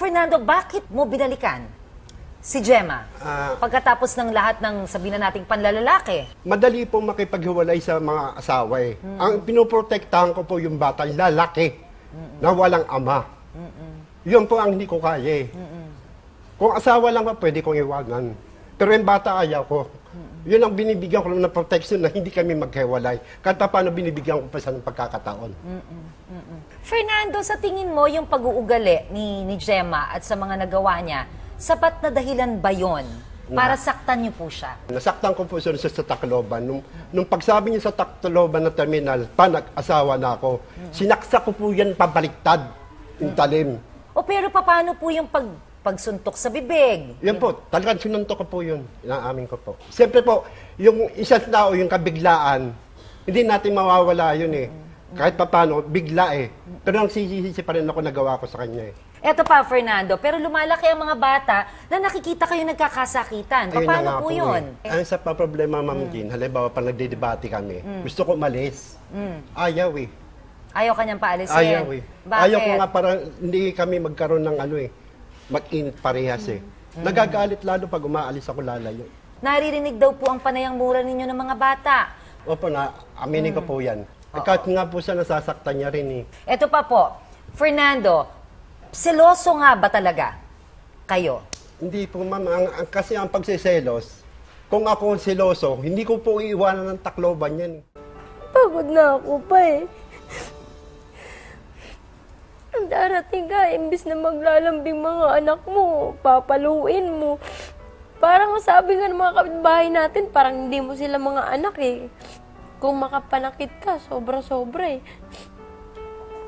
Fernando, bakit mo binalikan si Gemma? Pagkatapos ng lahat ng sabihin na nating panlalalaki. Madali po makipaghiwalay sa mga asawa eh. Ang pinoprotektahan ko po yung bata, yung lalaki, na walang ama. Yun po ang hindi ko kaya eh. Kung asawa lang pa, pwede kong iwanan. Pero yung bata, ayaw ko. Yun ang binibigyan ko ng protection na hindi kami maghiwalay. Kahit paano binibigyan ko pa sa pagkakataon. Fernando, sa tingin mo, yung pag-uugali ni Gemma at sa mga nagawa niya, sapat na dahilan ba yun para saktan niyo po siya? Nasaktan ko po siya sa Tacloban. Nung pagsabi niya sa Tacloban na terminal, nag-asawa na ako, sinaksak ko po yan pabaliktad, yung talim. O pero paano po yung pagsuntok sa bibig? Yan po, talagang sinuntok ko po yun. Inaamin ko po. Siyempre po, yung isang tao, yung kabiglaan, hindi natin mawawala yun eh. Kahit paano, bigla eh. Pero nagsisisi pa rin ako nagawa ko sa kanya eh. Eto pa, Fernando, pero lumalaki ang mga bata na nakikita kayo nagkakasakitan. Paano po yun? Ang isa pa problema, Ma'am Jean, halimbawa pag nagdidebate kami, gusto ko umalis. Ayaw eh. Ayaw kanyang paalisin? Ayaw eh. Bakit? Ayaw ko nga para hindi kami magkaroon ng ano eh, mag-init parehas eh. Nagagalit lalo pag umaalis ako lalayo. Naririnig daw po ang panayang mura ninyo ng mga bata. Opo na, aminin ko po yan. Kahit nga po siya nasasaktan niya rin eh. Eto pa po, Fernando, seloso nga ba talaga kayo? Hindi po, ma'am. Kasi ang pagsiselos, kung ako seloso, hindi ko po iiwanan ng Tacloban yan. Pagod na ako pa eh. Ang darating ka, imbis na maglalambing mga anak mo, papaluin mo. Parang sabi nga ng mga kapitbahay natin, parang hindi mo sila mga anak eh. Kung makapanakit ka, sobra-sobra eh.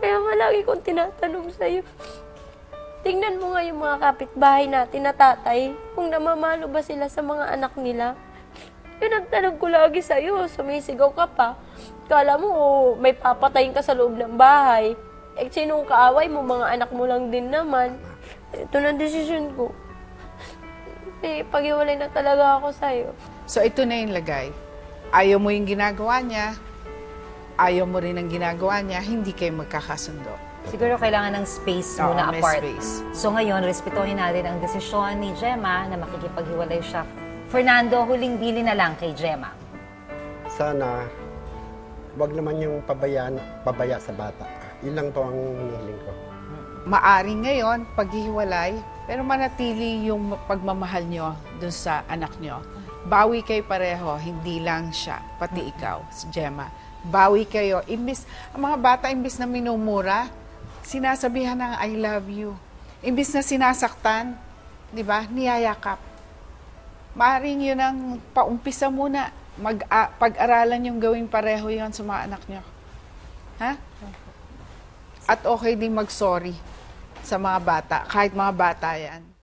Kaya nga lagi kong tinatanong sa'yo, tingnan mo nga yung mga kapitbahay natin na tatay, kung namamalo ba sila sa mga anak nila. Pinagtanong ko lagi sa'yo, sumisigaw ka pa. Kala mo, may papatayin ka sa loob ng bahay. Eh, sinong kaaway mo, mga anak mo lang din naman. Ito na desisyon ko. Eh, pag-iwalay na talaga ako sa'yo. So, ito na yung lagay. Ayaw mo yung ginagawa niya, ayaw mo rin ang ginagawa niya, hindi kayo magkakasundo. Siguro kailangan ng space muna may apart. space. So ngayon, respetuhin natin ang desisyon ni Gemma na makikipaghiwalay siya. Fernando, huling bili na lang kay Gemma. Sana, wag naman yung pabaya sa bata. Yun lang po ang hinihiling ko. Maaring ngayon, paghihiwalay, pero manatili yung pagmamahal nyo dun sa anak nyo. Bawi kayo pareho, hindi lang siya, pati ikaw, si Gemma. Bawi kayo. Ang mga bata, imbis na minumura, sinasabihan ng I love you. Imbis na sinasaktan, di ba, niyayakap. Maaring yun ang paumpisa muna. Pag-aralan yung gawing pareho yon sa mga anak nyo. Ha? At okay din mag-sorry sa mga bata, kahit mga bata yan.